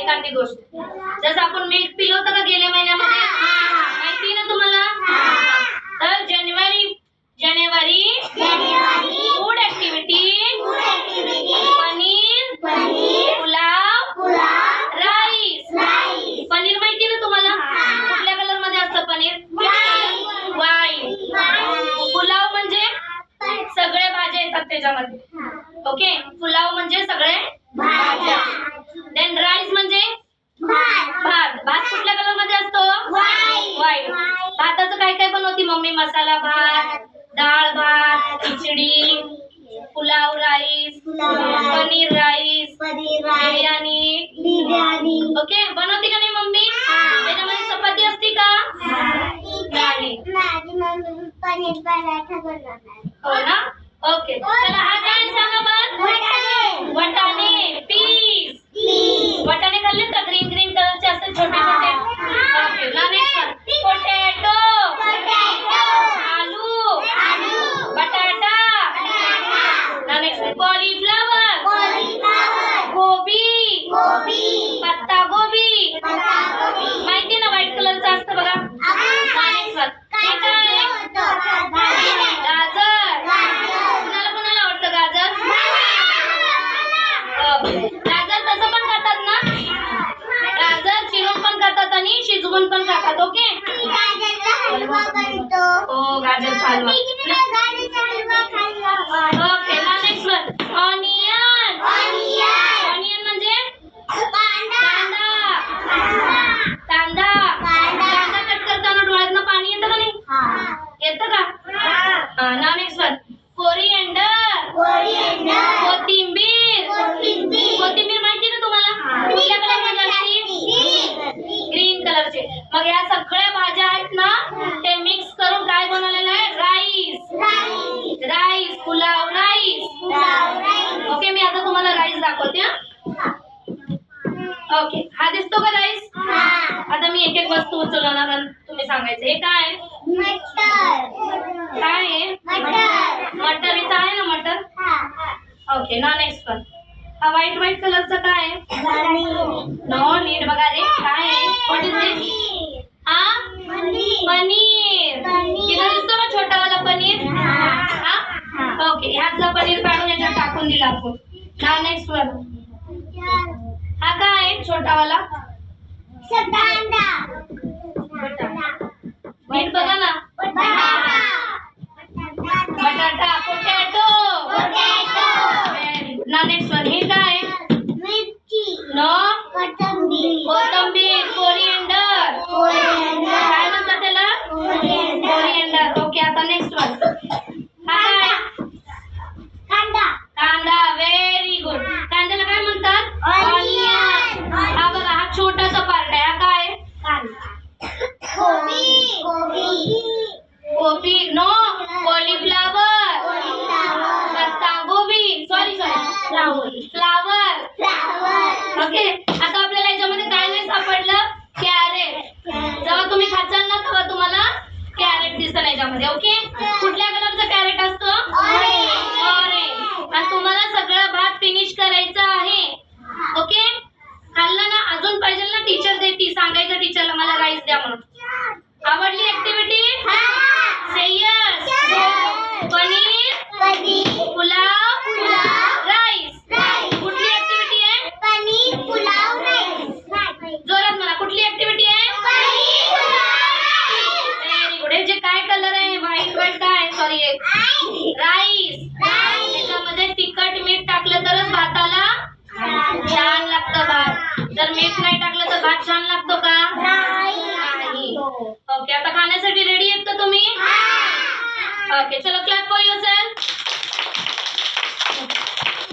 एखादी गोष्ट. जसं आपण मिल्क पिलं होतं का गेल्या महिन्यामध्ये, माहिती ना तुम्हाला. तर जानेवारी food activity paneer pulao rice. Paneer माहिती ना तुम्हाला, कुठल्या कलर मध्ये असतं पनीर, व्हाईट. पुलाव म्हणजे सगळे भाज्या येतात त्याच्यामध्ये. ओके, पुलाव म्हणजे सगळे भाज्या. देन राईस म्हणजे भात. भात कुठल्या कलर मध्ये असतो, व्हाईट. भाताचं काय काय बनवती मम्मी, मसाला भात, डाळ भात, khichdi, pulao rice, paneer rice, biryani. Okay, बनवती का नाही मम्मी. त्याच्यामध्ये चपाती असते का, नाही. पनीर पराठा बनवणार. हो ना. ओके, चला हा काय सांगा बरं. वाटाणे, पीस. वाटाणे खाल्ले का, ग्रीन ग्रीन कलरचे असतात छोटे छोटे. ओके, नेक्स्ट पोटॅटो, आलू, बटाटा. नेक्स्ट कॉलीफ्लावर, गोबी, पत्ता गोबी. माहिती ना, व्हाईट कलरचं असतं बघा. गाजर. कोणाला आवडतं गाजर. गाजर तसं पण खातात ना, गाजर चिरून पण खातात आणि शिजवून पण खातात. ओके, हो gajar halwa. Okay, next one onion. Onion म्हणजे कांदा. कांदा कट करताना डोळ्यातनं पाणी येतं का नाही, येतं का. Next one coriander. कोथिंबीर. कोथिंबीर माहिती ना तुम्हाला, कुठल्या कलरमध्ये असते, ग्रीन कलरचे. मग या सगळ्या भाज्या आहेत ना, ते मिक्स करून काय बनवलेलं आहे, राईस. पुलाव राईस. ओके, मी आता तुम्हाला राईस दाखवते. ओके, हा दिसतो का राईस. आता मी एक एक वस्तू उचलणार आणि तुम्ही सांगायचं हे काय आहे. काय आहे, मटर. इथं आहे ना मटर. ओके, नेक्स्ट वन हा व्हाईट कलरचा काय आहे, नो नीट बघा रे, काय आहे, व्हॉट इज दिस. पनीर. इथं दिसतो का छोटावाला पनीर. ओके, ह्यातला पनीर काढून याच्यात टाकून दिला आपण. नेक्स्ट वन हा काय आहे छोटावाला, नीट बघा ना, बटाटा. पोटॅटो. नेक्स्ट वन हे काय, नो कोथिंबीर. कोरिएंडर. काय म्हणतात त्याला, कोरिएंडर. ओके, आता नेक्स्ट वन हा काय, कांदा. Very good. कांद्याला काय म्हणतात, ऑनियन. हा बघा, हा छोटासा पार्ट आहे. हा काय, गोबी. No cauliflower. पत्ता गोबी. Sorry flower. ओके, आता आपल्याला याच्यामध्ये काय नाही सापडलं, कॅरेट. जेव्हा तुम्ही खाचाल ना तेव्हा तुम्हाला कॅरेट दिसेल याच्यामध्ये. ओके, कुठल्या कलरचं कॅरेट असतं, ऑरेंज. आणि तुम्हाला सगळं भात फिनिश करायचं आहे. ओके, खाल्लं ना, अजून पाहिजे ना टीचर देती, सांगायचं टीचरला मला राईस द्या म्हणून. आवडली ऍक्टिव्हिटी, से यस. पनीर पुलाव राईस. कुठली ऍक्टिव्हिटी आहे, पनीर पुलाव राईस. जोरात म्हणा, कुठली ऍक्टिव्हिटी आहे, व्हेरी गुड. हे जे काय कलर आहे, व्हाईट काय, सॉरी राईस. त्याच्यामध्ये तिखट मीठ टाकलं तरच भाताला छान लागतं भात. जर मीठ नाही टाकलं तर भात छान लागतो का, नाही. ओके, आता खाण्यासाठी रेडी आहेत का तुम्ही. ओके, चलो क्लॅप फॉर योरसेल्फ.